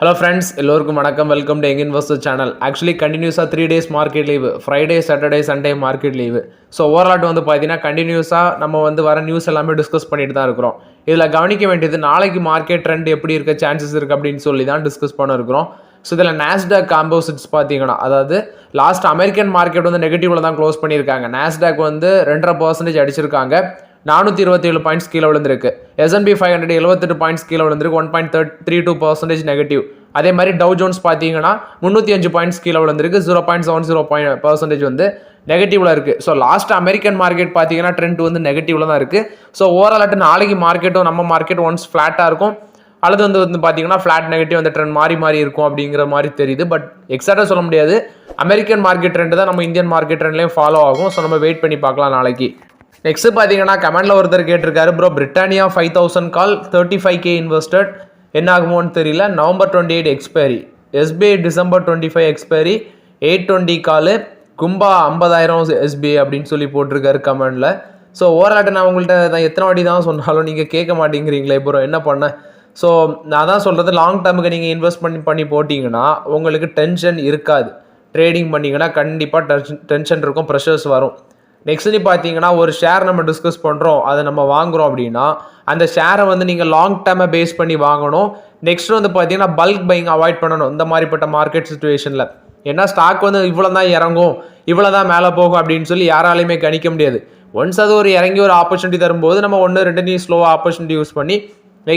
Hello friends, எல்லோருக்கும் வணக்கம். Welcome to young investor channel. Actually கண்டினியூஸாக 3 days market leave, Friday Saturday Sunday market leave. So overall வந்து பார்த்தீங்கன்னா கண்டினியூஸாக நம்ம வந்து வர நியூஸ் எல்லாமே டிஸ்கஸ் பண்ணிட்டு தான் இருக்கிறோம். இதில் கவனிக்க வேண்டியது நாளைக்கு மார்க்கெட் ட்ரெண்ட் எப்படி இருக்க சான்சஸ் இருக்குது அப்படின்னு சொல்லி தான் டிஸ்கஸ் பண்ண இருக்கிறோம். ஸோ இதில் நாஸ்டாக் காம்போசிட்ஸ் பார்த்தீங்கன்னா, அதாவது லாஸ்ட் அமெரிக்கன் மார்க்கெட் வந்து நெகட்டிவில் தான் க்ளோஸ் பண்ணியிருக்காங்க. நாஸ்டாக் வந்து 2.5% அடிச்சிருக்காங்க, 427 பாயிண்ட்ஸ் கீழே விழுந்திருக்கு. S&P 500 78 பாயிண்ட்ஸ் கீழே விழுந்திருக்கு, 1.32% நெகட்டிவ். அதே மாதிரி டவ் ஜோன்ஸ் பார்த்தீங்கன்னா 305 பாயிண்ட்ஸ் கீழே விழுந்திருக்கு, 0.70% வந்து நெகட்டிவ்ல இருக்குது. ஸோ லாஸ்ட் அமெரிக்கன் மார்க்கெட் பார்த்தீங்கன்னா ட்ரெண்ட் வந்து நெகட்டிவ்ல தான் இருக்குது. ஸோ ஓவரால் நாளைக்கு மார்க்கெட்டும் நம்ம மார்க்கெட் ஒன்ஸ் ஃப்ளாட்டாக இருக்கும், அல்லது வந்து பார்த்தீங்கன்னா ஃப்ளாட் நெகட்டிவ் அந்த ட்ரெண்ட் மாறி இருக்கும் அப்படிங்கிற மாதிரி தெரியுது. பட் எக்ஸாக்டாக சொல்ல முடியாது. அமெரிக்கன் மார்க்கெட் ட்ரெண்ட் தான் நம்ம இந்தியன் மார்க்கெட் ட்ரெண்ட்லேயும் ஃபாலோ ஆகும். ஸோ நம்ம வெயிட் பண்ணி பார்க்கலாம் நாளைக்கு. நெக்ஸ்ட் பார்த்தீங்கன்னா கமெண்ட்ல ஒருத்தர் கேட்டிருக்காரு, ப்ரோ பிரிட்டானியா 5000 கால் 35K இன்வெஸ்டட் என்ன ஆகுமோன்னு தெரியல, November 28 expiry, SBI December 25 expiry, 820 காலு, கும்பா 50,000 SBI அப்படின்னு சொல்லி போட்டிருக்காரு கமெண்ட்ல. ஸோ ஓவரால் நான் உங்கள்கிட்ட எத்தனை வாட்டி தான் சொன்னாலும் நீங்கள் கேட்க மாட்டேங்கிறீங்களே ப்ரோ, என்ன பண்ண? ஸோ நான் தான் சொல்கிறது, லாங் டேர்முக்கு நீங்கள் இன்வெஸ்ட் பண்ணி போட்டிங்கன்னா உங்களுக்கு டென்ஷன் இருக்காது. ட்ரேடிங் பண்ணிங்கன்னா கண்டிப்பாக டென்ஷன் இருக்கும், ப்ரெஷர்ஸ் வரும். நெக்ஸ்ட் பார்த்தீங்கன்னா ஒரு ஷேர் நம்ம டிஸ்கஸ் பண்ணுறோம், அதை நம்ம வாங்குகிறோம் அப்படின்னா அந்த ஷேரை வந்து நீங்கள் லாங் டேர்மை பேஸ் பண்ணி வாங்கணும். நெக்ஸ்ட் வந்து பார்த்தீங்கன்னா பல்க் பையிங் அவாய்ட் பண்ணணும் இந்த மாதிரிப்பட்ட மார்க்கெட் சுச்சுவேஷனில். ஏன்னா ஸ்டாக் வந்து இவ்வளோ தான் இறங்கும், இவ்வளோ தான் மேலே போகும் அப்படின்னு சொல்லி யாராலையுமே கணிக்க முடியாது. ஒன்ஸ் அது ஒரு இறங்கி ஒரு ஆப்பர்ச்சுனிட்டி தரும்போது நம்ம 1-2 ஸ்லோவாக ஆப்பர்ச்சுனிட்டி யூஸ் பண்ணி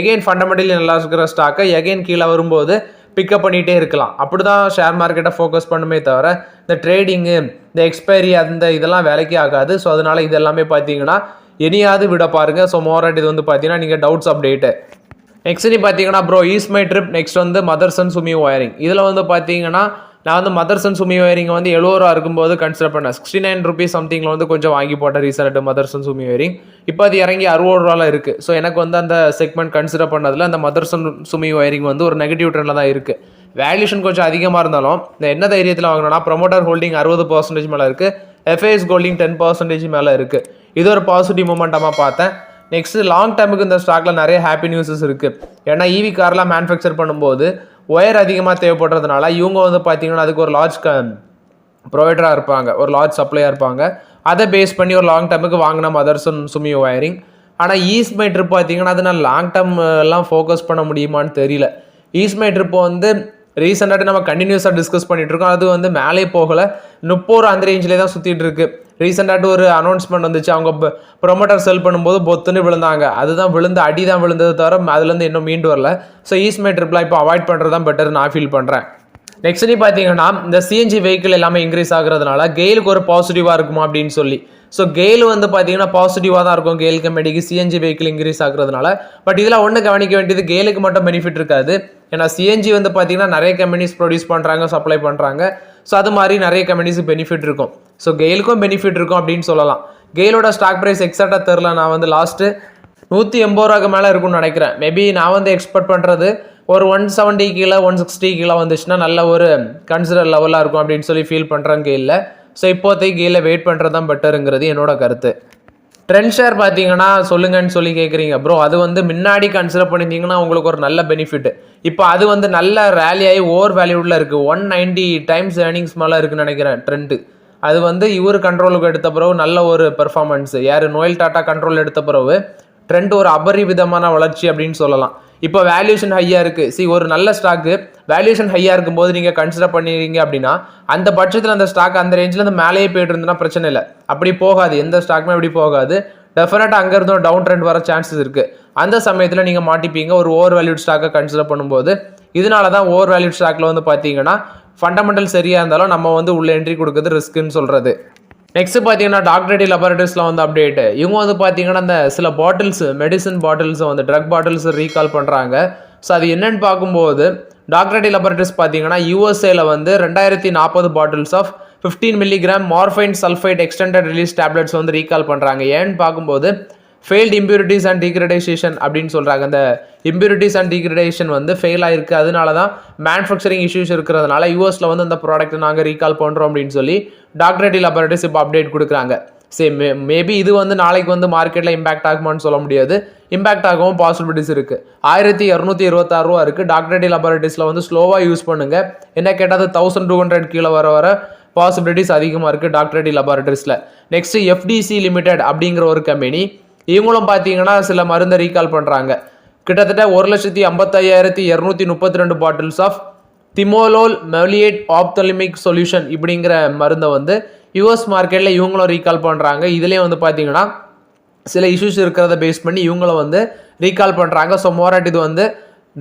எகெயின் ஃபண்டமெண்டலி நல்லா இருக்கிற ஸ்டாக்கை எகெயின் கீழே வரும்போது பிக்கப் பண்ணிகிட்டே இருக்கலாம். அப்படி தான் ஷேர் மார்க்கெட்டை ஃபோக்கஸ் பண்ணுமே தவிர இந்த ட்ரேடிங்கு, இந்த எக்ஸ்பைரி, இதெல்லாம் வேலைக்கே ஆகாது. ஸோ அதனால் இது எல்லாமே பார்த்தீங்கன்னா இனியாவது விட பாருங்கள். ஸோ மோராட் இது வந்து பார்த்தீங்கன்னா நீங்கள் டவுட்ஸ் அப்டேட்டு. நெக்ஸ்ட் பார்த்தீங்கன்னா bro is my trip, next வந்து மதர்சன் சுமி ஒயரிங். இதில் வந்து பார்த்தீங்கன்னா நான் வந்து மதர்சன் சுமி ஒயரிங் வந்து 70 ரூபா இருக்கும்போது கன்சிடர் பண்ணேன். 69 ரூபீஸ் சம்திங்கில் வந்து கொஞ்சம் வாங்கி போட்டேன் ரீசெண்ட் மதர்சன் சுமி ஒயரிங். இப்போ அது இறங்கி 60 ரூபாவில் இருக்குது. ஸோ எனக்கு வந்து அந்த செக்மெண்ட் கன்சிடர் பண்ணதில் அந்த மதர்சன் சுமி ஒயரிங் வந்து ஒரு நெகட்டிவ் ட்ரெண்டில் தான் இருக்குது. வேல்யூஷன் கொஞ்சம் அதிகமாக இருந்தாலும் இந்த என்ன தைரியத்தில் வாங்கினோன்னா ப்ரொமோட்டர் ஹோல்டிங் 60% மேலே இருக்குது, FIS ஹோல்டிங் 10% மேலே இருக்குது. இது ஒரு பாசிட்டிவ் மூமெண்ட்டாக பார்த்தேன். நெக்ஸ்ட் லாங் டேர்முக்கு இந்த ஸ்டாக்கில் நிறைய ஹாப்பி நியூஸஸ் இருக்குது. ஏன்னா EV கார்லாம் மேனுஃபேக்சர் பண்ணும்போது ஒயர் அதிகமாக தேவைப்படுறதுனால இவங்க வந்து பார்த்தீங்கன்னா அதுக்கு ஒரு லார்ஜ் ப்ரொவைடராக இருப்பாங்க, ஒரு லார்ஜ் சப்ளையாக இருப்பாங்க. அதை பேஸ் பண்ணி ஒரு லாங் டேர்முக்கு வாங்கின மதர்சன் சுமி ஒயரிங். ஆனால் ஈஸ் மை ட்ரிப் பார்த்தீங்கன்னா அது நான் லாங் டேர்ம் எல்லாம் ஃபோக்கஸ் பண்ண முடியுமான்னு தெரியல. ஈஸ் மை ட்ரிப் வந்து ரீசெண்டாக நம்ம கண்டினியூஸாக டிஸ்கஸ் பண்ணிட்டு இருக்கோம். அது வந்து மேலே போகலை, 30 அந்த ரேஞ்சிலே தான் சுற்றிட்டு இருக்கு. ரீசெண்டாக ஒரு அனௌன்ஸ்மெண்ட் வந்துச்சு, அவங்க ப்ரொமோட்டர் செல் பண்ணும்போது பொத்துன்னு விழுந்தாங்க. அதுதான் அடி தான் விழுந்தது தவிர அதுலேருந்து இன்னும் மீண்டு வரல. ஸோ ஈஸ் மை ட்ரிப்லாம் இப்போ அவாய்ட் பண்ணுறது தான் பெட்டர் நான் ஃபீல் பண்ணுறேன். நெக்ஸ்ட் பார்த்தீங்கன்னா இந்த CNG வெஹிக்கிள் எல்லாமே இன்க்ரீஸ் ஆகுறதுனால கெயிலுக்கு ஒரு பாசிட்டிவாக இருக்குமா அப்படின்னு சொல்லி. ஸோ கெயில் வந்து பார்த்தீங்கன்னா பாசிட்டிவாக தான் இருக்கும் கெயில் கம்பெனிக்கு CNG வெஹிக்கிள் இன்க்ரீஸ் ஆகுறதுனால. பட் இதில் ஒன்று கவனிக்க வேண்டியது, கெயிலுக்கு மட்டும் பெனிஃபிட் இருக்காது. ஏன்னா CNG வந்து பார்த்தீங்கன்னா நிறைய கம்பெனிஸ் ப்ரொடியூஸ் பண்ணுறாங்க, சப்ளை பண்ணுறாங்க. ஸோ அது மாதிரி நிறைய கம்பெனிஸுக்கு பெனிஃபிட் இருக்கும். ஸோ கெயிலுக்கும் பெனிஃபிட் இருக்கும் அப்படின்னு சொல்லலாம். கெயிலோட ஸ்டாக் ப்ரைஸ் எக்ஸாக்டாக தெரில, நான் வந்து லாஸ்ட்டு 180 ரூபாய்க்கு மேலே இருக்கும்னு நினைக்கிறேன். மேபி நான் வந்து எக்ஸ்பெக்ட் பண்ணுறது ஒரு 170 கீழே 160 கீழே வந்துச்சுன்னா நல்ல ஒரு கன்சிடர் லெவலாக இருக்கும் அப்படின்னு சொல்லி ஃபீல் பண்ணுறேன் கெயிலில். ஸோ இப்போதைக்கு கெயிலில் வெயிட் பண்ணுறது தான் பெட்டருங்கிறது என்னோட கருத்து. ட்ரெண்ட் ஷேர் பார்த்தீங்கன்னா சொல்லுங்கன்னு சொல்லி கேட்குறீங்க ப்ரோ. அது வந்து முன்னாடி கன்சிடர் பண்ணியிருந்தீங்கன்னா உங்களுக்கு ஒரு நல்ல பெனிஃபிட். இப்போ அது வந்து நல்ல ரேலி ஆகி ஓவர் வேல்யூடில் இருக்குது, 190 டைம்ஸ் ஏர்னிங்ஸ் மேலே இருக்குன்னு நினைக்கிறேன் ட்ரெண்டு. அது வந்து இவர் கண்ட்ரோலுக்கு எடுத்த பிறகு நல்ல ஒரு பெர்ஃபார்மன்ஸு, யார் நோயல் டாட்டா கண்ட்ரோல் எடுத்த பிறகு ட்ரெண்ட் ஒரு அபரிவிதமான வளர்ச்சி அப்படின்னு சொல்லலாம். இப்போ வேல்யூஷன் ஹையாக இருக்குது. ஒரு நல்ல ஸ்டாக்கு வேல்யூஷன் ஹையாக இருக்கும்போது நீங்கள் கன்சிடர் பண்ணிடுறீங்க அப்படின்னா அந்த பட்சத்தில் அந்த ஸ்டாக் அந்த ரேஞ்சில் அந்த மேலேயே போய்ட்டு இருந்ததுன்னா பிரச்சனை இல்லை. அப்படி போகாது, எந்த ஸ்டாக்குமே அப்படி போகாது. டெஃபினட்டாக அங்கேருந்து ஒரு டவுன் ட்ரெண்ட் வர சான்சஸ் இருக்குது. அந்த சமயத்தில் நீங்கள் மாட்டிப்பீங்க ஒரு ஓவர் வேல்யூட் ஸ்டாக்கை கன்சிடர் பண்ணும்போது. இதனால தான் ஓவர் வேல்யூட் ஸ்டாக்கில் வந்து பார்த்தீங்கன்னா ஃபண்டமெண்டல் சரியாக இருந்தாலும் நம்ம வந்து உள்ள என்ட்ரி கொடுக்குறது ரிஸ்க்குன்னு சொல்கிறது. நெக்ஸ்ட் பார்த்தீங்கன்னா டாக்டர் ரெட்டி லெபார்ட்டரிஸில் வந்து அப்டேட். இவங்க வந்து பார்த்தீங்கன்னா அந்த சில பாட்டில்ஸ், மெடிசன் பாட்டில்ஸை வந்து ட்ரக் பாட்டில்ஸ் ரீகால் பண்ணுறாங்க. ஸோ அது என்னென்னு பார்க்கும்போது டாக்டர் ரெட்டி லெபார்ட்டரிஸ் பார்த்தீங்கன்னா USA வந்து 2040 பாட்டில்ஸ் of 15 mg morphine sulphite extended release tablets வந்து ரீகால் பண்ணுறாங்க. ஏன்னு பார்க்கும்போது ஃபெயில்டு இம்ப்யூரிட்டிஸ் அண்ட் டீக்ரடேஷன் அப்படின்னு சொல்கிறாங்க. அந்த இம்ப்யூரிட்டிஸ் அண்ட் டீக்ரடேஷன் வந்து ஃபெயில் ஆயிருக்கு. அதனால தான் மேனுஃபேக்சரிங் இஷ்யூஸ் இருக்கிறதுனால US வந்து அந்த ப்ராடக்ட்டை நாங்கள் ரீகால் பண்ணுறோம் அப்படின்னு சொல்லி டாக்டர் ரெட்டி லெபார்ட்டரிஸ் இப்போ அப்டேட் கொடுக்குறாங்க. சரி மேபி இது வந்து நாளைக்கு வந்து மார்க்கெட்டில் இம்பாக்ட் ஆகுமான்னு சொல்ல முடியாது. இம்பாக்ட் ஆகவும் பாசிபிலிட்டிஸ் இருக்குது. 1226 ரூபா இருக்குது. டாக்டர் ரெட்டி லெபார்ட்டரிஸில் வந்து ஸ்லோவாக யூஸ் பண்ணுங்கள். என்ன கேட்டால் 1200 கீழே வர பாசிபிலிட்டிஸ் அதிகமாக இருக்குது டாக்டர் ரெட்டி லெபார்ட்டரிஸில். நெக்ஸ்ட்டு எஃப்டிசி லிமிடெட் அப்படிங்கிற ஒரு கம்பெனி, இவங்களும் பார்த்தீங்கன்னா சில மருந்தை ரீகால் பண்ணுறாங்க. கிட்டத்தட்ட 1,55,232 பாட்டில்ஸ் ஆஃப் திமோலோல் மெலியேட் ஆப்தலிமிக் சொல்யூஷன் இப்படிங்கிற மருந்தை வந்து யூஎஸ் மார்க்கெட்டில் இவங்களும் ரீகால் பண்ணுறாங்க. இதுலேயே வந்து பார்த்தீங்கன்னா சில இஷ்யூஸ் இருக்கிறத பேஸ் பண்ணி இவங்களும் வந்து ரீகால் பண்ணுறாங்க. ஸோ மோராட் இது வந்து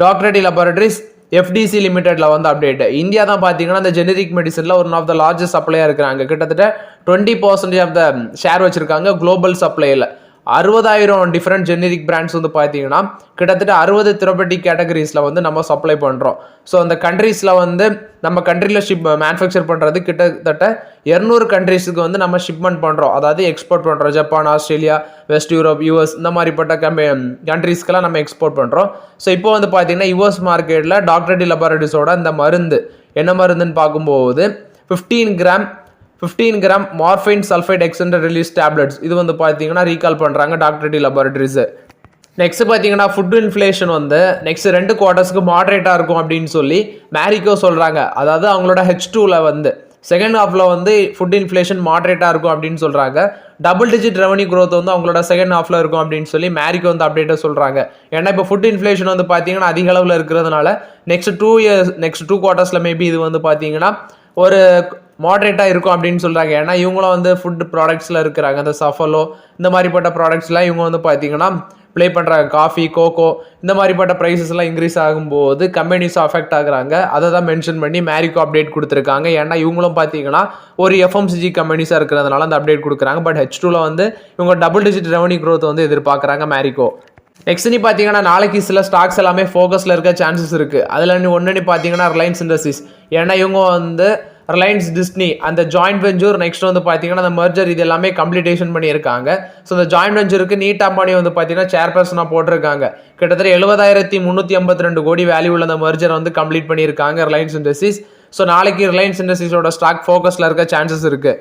டாக்டர் ரெட்டி லெபார்ட்டரிஸ் எஃப்டிசி லிமிடெட்ல வந்து அப்டேட். இந்தியா தான் பார்த்தீங்கன்னா இந்த ஜெனரிக் மெடிசனில் ஒன் ஆஃப் த லார்ஜஸ்ட் சப்ளையாக இருக்கிறாங்க. கிட்டத்தட்ட 20% ஆஃப் த ஷேர் வச்சுருக்காங்க குளோபல் சப்ளையில். 60,000 டிஃப்ரெண்ட் ஜெனரிக் பிராண்ட்ஸ் வந்து பார்த்தீங்கன்னா கிட்டத்தட்ட 60 தெரபட்டிக் கேட்டகரிஸில் வந்து நம்ம சப்ளை பண்ணுறோம். ஸோ அந்த கண்ட்ரீஸில் வந்து நம்ம கண்ட்ரியில் மேனுஃபேக்சர் பண்ணுறது கிட்டத்தட்ட 200 கண்ட்ரீஸுக்கு வந்து நம்ம ஷிப்மெண்ட் பண்ணுறோம், அதாவது எக்ஸ்போர்ட் பண்ணுறோம். Japan, Australia, west Europe, US இந்த மாதிரிப்பட்ட கண்ட்ரீஸ்க்கெல்லாம் நம்ம எக்ஸ்போர்ட் பண்ணுறோம். ஸோ இப்போ வந்து பார்த்தீங்கன்னா யூஎஸ் மார்க்கெட்டில் டாக்டர் ரெட்டி லெபார்ட்டரிஸோட இந்த மருந்து என்ன மருந்துன்னு பார்க்கும்போது 15 gram morphine sulphite extended release tablets இது வந்து பார்த்தீங்கன்னா ரீகால் பண்ணுறாங்க டாக்டர் ரெட்டி லெபார்ட்டரிஸ். நெக்ஸ்ட் பார்த்தீங்கன்னா ஃபுட் இன்ஃப்ளேஷன் வந்து நெக்ஸ்ட் 2 குவார்ட்டர்ஸ்க்கு மாடரேட்டாக இருக்கும் அப்படின்னு சொல்லி மேரிக்கோ சொல்கிறாங்க. அதாவது அவங்களோட H2ல வந்து செகண்ட் ஹாஃபில் வந்து ஃபுட் இன்ஃப்ளேஷன் மாடரேட்டாக இருக்கும் அப்படின்னு சொல்கிறாங்க. டபுள் டிஜிட் ரெவன்யூ க்ரோத் வந்து அவங்களோட செகண்ட் ஹாஃபில் இருக்கும் அப்படின்னு சொல்லி மேரிக்கோ வந்து அப்டேட்டாக சொல்கிறாங்க. ஏன்னா இப்போ ஃபுட் இன்ஃப்ளேஷன் வந்து பார்த்தீங்கன்னா அதிக அளவில் இருக்கிறதுனால நெக்ஸ்ட் 2 குவார்ட்டர்ஸில் மேபி இது வந்து பார்த்தீங்கன்னா ஒரு மாடரேட்டாக இருக்கும் அப்படின்னு சொல்கிறாங்க. ஏன்னா இவங்களும் வந்து ஃபுட் ப்ராடக்ட்ஸில் இருக்கிறாங்க. அந்த சஃபலோ இந்த மாதிரிப்பட்ட ப்ராடக்ட்ஸ்லாம் இவங்க வந்து பார்த்தீங்கன்னா ப்ளே பண்ணுறாங்க. காஃபி, கோகோ இந்த மாதிரிப்பட்ட ப்ரைஸஸ்லாம் இன்க்ரீஸ் ஆகும்போது கம்பெனிஸும் அஃபெக்ட் ஆகுறாங்க. அதை தான் மென்ஷன் பண்ணி மேரிக்கோ அப்டேட் கொடுத்துருக்காங்க. ஏன்னா இவங்களும் பார்த்தீங்கன்னா ஒரு எஃப்எம்சிஜி கம்பெனிஸாக இருக்கிறதுனால அந்த அப்டேட் கொடுக்குறாங்க. பட் H2ல வந்து இவங்க டபுள் டிஜிட் ரெவன்யூ க்ரோத் வந்து எதிர்பார்க்குறாங்க மேரிக்கோ. நெக்ஸ்ட் நீ பார்த்தீங்கன்னா நாளைக்கு சில ஸ்டாக்ஸ் எல்லாமே ஃபோக்கஸில் இருக்க சான்சஸ் இருக்குது. அதில் ஒன்று பார்த்தீங்கன்னா ரிலையன்ஸ் இண்டஸ்ட்ரீஸ். ஏன்னா இவங்க வந்து ரிலையன்ஸ் டிஸ்னி அந்த ஜாயிண்ட் வெஞ்சூர் நெக்ஸ்ட் வந்து பார்த்தீங்கன்னா அந்த மர்ஜர் இது எல்லாமே கம்ப்ளீட்டேஷன் பண்ணியிருக்காங்க. ஸோ இந்த ஜாயிண்ட் வெஞ்சருக்கு நீட் அம்பானி வந்து பார்த்தீங்கன்னா சேர்பர்சனாக போட்டிருக்காங்க. கிட்டத்தட்ட 70,382 கோடி வேல்யூ உள்ள அந்த மர்ஜரை வந்து கம்ப்ளீட் பண்ணியிருக்காங்க ரிலையன்ஸ் இண்டஸ்ட்ரீஸ். ஸோ நாளைக்கு ரிலையன்ஸ் இண்டஸ்ட்ரீஸோட ஸ்டாக் ஃபோக்கஸில் இருக்க சான்சஸ் இருக்குது.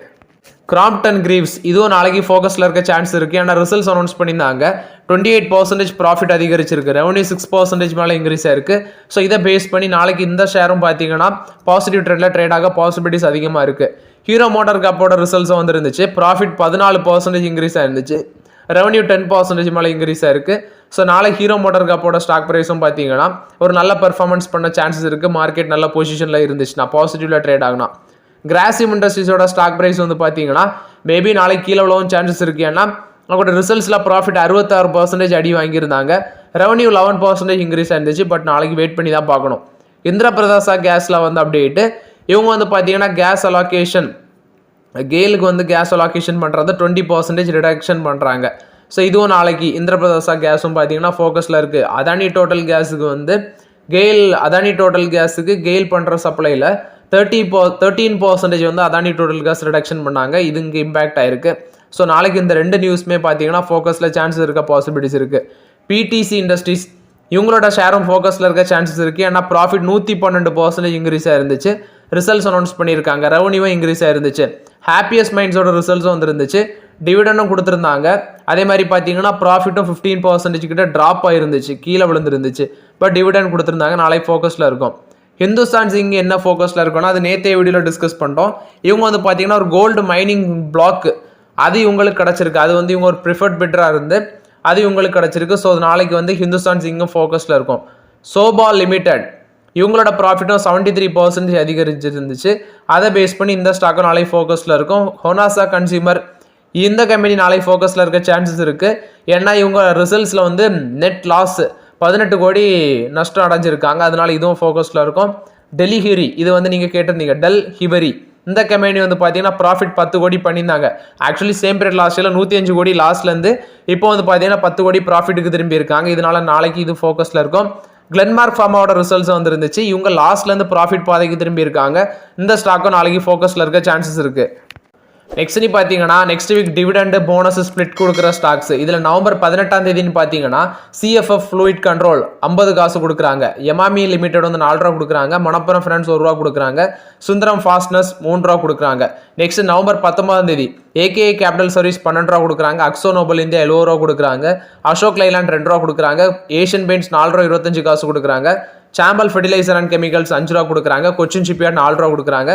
கிராம்ப்டன் கிரீவ்ஸ் இதுவும் நாளைக்கு ஃபோக்கஸில் இருக்க சான்ஸ் இருக்குது. ஏன்னா ரிசல்ட்ஸ் அனௌன்ஸ் பண்ணியிருந்தாங்க. 28% ப்ராஃபிட் அதிகரிச்சிருக்கு. ரெவன்யூ 6% மேலே இன்க்ரீஸ் ஆயிருக்கு. ஸோ இதை பேஸ் பண்ணி நாளைக்கு இந்த ஷேரும் பார்த்தீங்கன்னா பாசிட்டிவ் ட்ரெண்டில் ட்ரேட் ஆக பாசிபிலிட்டிஸ் அதிகமாக இருக்குது. ஹீரோ மோட்டார் காப்போட ரிசல்ட்ஸும் வந்துருந்துச்சு. Profit 14% increase ஆயிருந்துச்சு. ரெவன்யூ 10% மேலே இன்க்ரீஸ் ஆயிருக்கு. ஸோ நாளைக்கு ஹீரோ மோட்டார் காப்போட ஸ்டாக் ப்ரைஸும் பார்த்தீங்கன்னா ஒரு நல்ல பெர்ஃபார்மன்ஸ் பண்ண சான்சஸ் இருக்குது. மார்க்கெட் நல்ல பொசிஷனில் இருந்துச்சுன்னா பாசிட்டிவ்ல ட்ரேட் ஆகணும். கிராசிம் இண்டஸ்ட்ரீஸோட ஸ்டாக் ப்ரைஸ் வந்து பார்த்தீங்கன்னா மேபி நாளைக்கு கீழே உள்ளவும் சான்சஸ் இருக்குது. ஏன்னா அவங்களோட ரிசல்ட்ஸில் ப்ராஃபிட் 66% அடி வாங்கியிருந்தாங்க. ரெவன்யூ 11% இன்க்ரீஸ் ஆயிருந்துச்சு. பட் நாளைக்கு வெயிட் பண்ணி தான் பார்க்கணும். இந்திரா பிரதாசா கேஸில் வந்து அப்டேட்டு இவங்க வந்து பார்த்தீங்கன்னா கேஸ் அலாகேஷன் கேலுக்கு வந்து கேஸ் அலாகேஷன் பண்ணுறது 20% ரிடக்ஷன் பண்ணுறாங்க. ஸோ இதுவும் நாளைக்கு இந்திரா பிரதாசா கேஸும் பார்த்தீங்கன்னா ஃபோக்கஸில் இருக்குது. அதானி டோட்டல் கேஸுக்கு வந்து அதானி டோட்டல் கேஸுக்கு கெயில் பண்ணுற சப்ளையில் 13% வந்து அதானி டோட்டல் கேஸ் ரிடக்ஷன் பண்ணாங்க. இது இங்கே இம்பேக்ட் ஆயிருக்கு. ஸோ நாளைக்கு இந்த 2 நியூஸ்மே பார்த்தீங்கன்னா ஃபோக்கஸில் சான்சஸ் இருக்க பாசிபிலிட்டிஸ் இருக்குது. பிடிசி இண்டஸ்ட்ரீஸ் இவங்களோட ஷேரும் ஃபோக்கஸில் இருக்க சான்சஸ் இருக்குது. ஏன்னா ப்ராஃபிட் 112% இன்க்ரீஸ் ஆயிருந்துச்சு. ரிசல்ட்ஸ் அனௌன்ஸ் பண்ணியிருக்காங்க. ரெவன்யூவும் இன்க்ரீஸ் ஆயிருந்துச்சு. ஹாப்பியஸ்ட் மைண்ட்ஸோட ரிசல்ட்ஸும் வந்துருந்துச்சு. டிவிடண்டும் கொடுத்துருந்தாங்க. அதே மாதிரி பார்த்தீங்கன்னா ப்ராஃபிட்டும் 15% கிட்ட ட்ராப் ஆயிருந்துச்சு, கீழே விழுந்துருந்துச்சு. பட் டிவிடண்ட் கொடுத்துருந்தாங்க. நாளைக்கு ஃபோக்கஸில் இருக்கும். ஹிந்துஸ்தான் ஜிங்க் என்ன ஃபோக்கஸில் இருக்குன்னா அது நேற்றைய வீடியோவில் டிஸ்கஸ் பண்ணிட்டோம். இவங்க வந்து பார்த்தீங்கன்னா ஒரு கோல்டு மைனிங் பிளாக் அது இவங்களுக்கு கிடச்சிருக்கு. அது வந்து இவங்க ஒரு ப்ரிஃபர்ட் பிட்டராக இருந்து அது இவங்களுக்கு கிடச்சிருக்கு. ஸோ நாளைக்கு வந்து ஹிந்துஸ்தான் ஜிங்கும் ஃபோக்கஸில் இருக்கும். சோபா லிமிடெட் இவங்களோட ப்ராஃபிட்டும் 73% அதிகரிச்சிருந்துச்சு. அதை பேஸ் பண்ணி இந்த ஸ்டாக்கும் நாளைக்கு ஃபோக்கஸில் இருக்கும். ஹொனாசா கன்சியூமர் இந்த கம்பெனி நாளைக்கு ஃபோக்கஸில் இருக்க சான்சஸ் இருக்குது. ஏன்னா இவங்க ரிசல்ட்ஸில் வந்து நெட் லாஸ் 18 கோடி நஷ்டம் அடைஞ்சிருக்காங்க. அதனால இதுவும் ஃபோக்கஸில் இருக்கும். டெலிஹிரி இது வந்து நீங்கள் கேட்டிருந்தீங்க. டெல் ஹிவரி இந்த கம்பெனி வந்து பார்த்தீங்கன்னா ப்ராஃபிட் 10 கோடி பண்ணியிருந்தாங்க. ஆக்சுவலி சேம் பீரியட் லாஸ்ட் இயரில் 105 கோடி லாஸ்ட்லேருந்து இப்போ வந்து பார்த்தீங்கன்னா 10 கோடி ப்ராஃபிட்டுக்கு திரும்பி இருக்காங்க. இதனால நாளைக்கு இது ஃபோக்கஸில் இருக்கும். கிளென்மார்க் ஃபார்மாவோட ரிசல்ட்ஸ் வந்துருந்துச்சு. இவங்க லாஸ்ட்லேருந்து ப்ராஃபிட் பாதைக்கு திரும்பி இருக்காங்க. இந்த ஸ்டாக்கும் நாளைக்கு ஃபோக்கஸில் இருக்க சான்சஸ் இருக்குது. நெக்ஸ்ட் நீ பார்த்தீங்கன்னா next week dividend bonus split கொடுக்குற ஸ்டாக்ஸ் இதில் நவம்பர் 18ஆம் தேதினு பார்த்தீங்கன்னா சிஎஃப்எஃப் ஃப்ளூயிட் கண்ட்ரோல் 50 காசு கொடுக்குறாங்க. எமாமி லிமிடெட் வந்து 4 ரூபா கொடுக்குறாங்க. மணப்புரம் ஃபினான்ஸ் 1 ரூபா கொடுக்குறாங்க. சுந்தரம் ஃபாஸ்ட்னஸ் 3 ரூபா கொடுக்குறாங்க. நெக்ஸ்ட் நவம்பர் 19ஆம் தேதி ஏகே கேபிட்டல் சர்வீஸ் 12 ரூபா கொடுக்குறாங்க. அக்ஸோ நோபல் இந்தியா 70 ரூபா கொடுக்குறாங்க. அசோக் லைலாண்ட் 2 ரூபா கொடுக்குறாங்க. ஏஷியன் பெயிண்ட்ஸ் 4 ரூபா 25 காசு கொடுக்குறாங்க. சாம்பல் ஃபெர்டிலைசர் அண்ட் கெமிக்கல்ஸ் 5 ரூபா கொடுக்குறாங்க. கொச்சின் ஷிப்யார்ட் 4 ரூபா கொடுக்குறாங்க.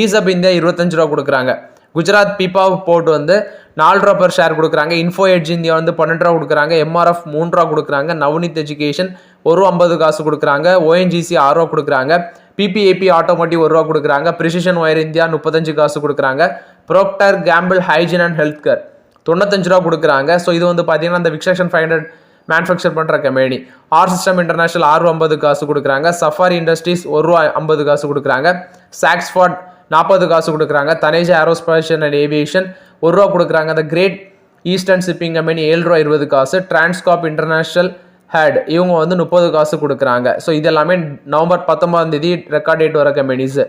ஈசப் இந்தியா 25 ரூபா கொடுக்குறாங்க. குஜராத் பீப்பா போர்ட் வந்து 4 ரூபா per ஷேர் கொடுக்குறாங்க. இன்ஃபோ எட்ஜ் இந்தியா வந்து 12 ரூபா கொடுக்குறாங்க. எம்ஆர்எஃப் 3 ரூபா கொடுக்குறாங்க. நவ்னித் எஜுகேஷன் 1 ரூபா 50 காசு கொடுக்குறாங்க. ஓஎன்ஜிசி 6 ரூபா கொடுக்குறாங்க. பிபிஏபி ஆட்டோமோட்டிவ் 1 ரூபா கொடுக்குறாங்க. பிரிசிஷன் ஒயர் இந்தியா 35 காசு கொடுக்குறாங்க. Proctor Gamble hygiene and health care 95 ரூபா கொடுக்குறாங்க. ஸோ இது வந்து பார்த்தீங்கன்னா இந்த விக்ஷன் 500 மேனுஃபேக்சர் பண்ணுற கம்பெனி. ஆர் சிஸ்டம் இன்டர்நேஷனல் 6 ரூபா 50 காசு கொடுக்குறாங்க. சஃபாரி இண்டஸ்ட்ரீஸ் 1 ரூபா 50 காசு கொடுக்குறாங்க. சாக்ஸ்ஃபார்ட் 40 காசு கொடுக்குறாங்க. தனேஜா ஏரோஸ்பேஷன் அண்ட் ஏவியேஷன் 1 ரூபா கொடுக்குறாங்க. The great eastern shipping company 7 ரூபா 20 காசு. டிரான்ஸ்காப் இன்டர்நேஷனல் ஹேட் இவங்க வந்து 30 காசு கொடுக்குறாங்க. ஸோ இது எல்லாமே நவம்பர் 19ஆம் தேதி ரெக்கார்ட் டேட் வர கம்பெனிஸ்.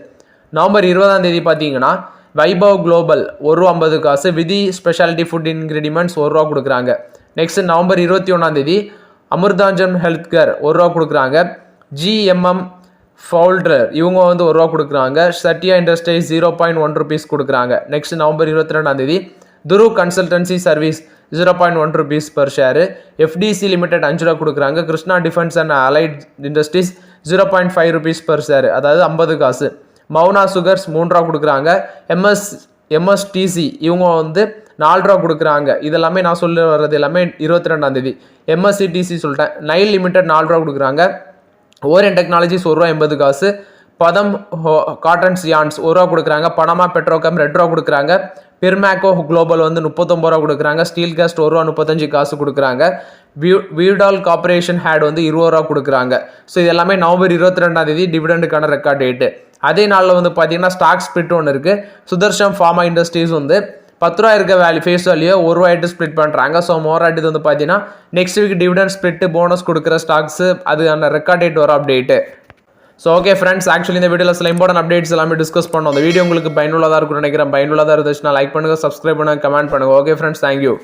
நவம்பர் 20ஆம் தேதி பார்த்தீங்கன்னா வைபவ் குளோபல் 1 ரூபா 50 காசு. விதி ஸ்பெஷாலிட்டி ஃபுட் இன்கிரிடியன்ட்ஸ் 1 ரூபா கொடுக்குறாங்க. நெக்ஸ்ட் நவம்பர் 21ஆம் தேதி அமிர்தாஞ்சன் ஹெல்த் கேர் 1 ரூபா கொடுக்குறாங்க. ஜிஎம்எம் ஃபவுல்டர் இவங்க வந்து 1 ரூபா கொடுக்குறாங்க. சத்யா இண்டஸ்ட்ரீஸ் 0.1 ருபீஸ் கொடுக்குறாங்க. நெக்ஸ்ட் நவம்பர் 22ஆம் தேதி துரு consultancy service 0.1 rupees per share. FDC limited 5 ரூபா கொடுக்குறாங்க. Krishna defence and allied industries 0.5 rupees per share, அதாவது 50 காசு. மௌனா சுகர்ஸ் 3 ரூபா கொடுக்குறாங்க. எம்எஸ்டிசி இவங்க வந்து 4 ரூபா கொடுக்குறாங்க. இதெல்லாமே நான் சொல்ல வர்றது எல்லாமே 22ஆம் தேதி. எம்எஸ்சிடிசி சொல்லிட்டேன். நைல் லிமிடெட் 4 ரூபா கொடுக்குறாங்க. ஓரியன் டெக்னாலஜிஸ் 1 ரூபா 80 காசு. பதம் காட்டன்ஸ் யான்ஸ் 1 ரூபா கொடுக்குறாங்க. பனமா பெட்ரோகம் 2 ரூபா கொடுக்குறாங்க. பிர்மேக்கோ குளோபல் வந்து 39 ரூபா கொடுக்குறாங்க. ஸ்டீல் கேஸ்ட் 1 ரூபா 35 காசு கொடுக்குறாங்க. வியூடால் கார்பரேஷன் ஹேட் வந்து 20 ரூபா கொடுக்குறாங்க. ஸோ இது எல்லாமே நவம்பர் 22ஆம் தேதி டிவிடெண்டுக்கான ரெக்கார்ட் டேட்டு. அதே நாளில் வந்து பார்த்தீங்கன்னா ஸ்டாக் ஸ்பிளிட் ஒன்று இருக்குது. சுதர்ஷன் ஃபார்மா இண்டஸ்ட்ரீஸ் வந்து 10 ரூபா இருக்க ஃபேஸ் வேல்யூ 1 ரூபாய்ட்டு ஸ்பிளிட் பண்ணுறாங்க. ஸோ மோராட் இது வந்து பார்த்தீங்கன்னா next week dividend split bonus கொடுக்குற ஸ்டாக்ஸ் அது அந்த ரெக்கார்ட் டேட் வர update. So okay friends, actually இந்த வீடியோவில் சில இம்பார்ட்டன்ட் அப்டேட்ஸ் எல்லாமே டிஸ்கஸ் பண்ணோம். அந்த வீடியோ உங்களுக்கு பயனுள்ளதாக இருக்கும்னு நினைக்கிறேன். பயனுள்ளதாக இருந்துச்சுன்னா லைக் பண்ணுங்கள், சப்ஸ்கிரைப் பண்ணுங்கள், கமெண்ட் பண்ணுங்கள். Okay friends, thank you.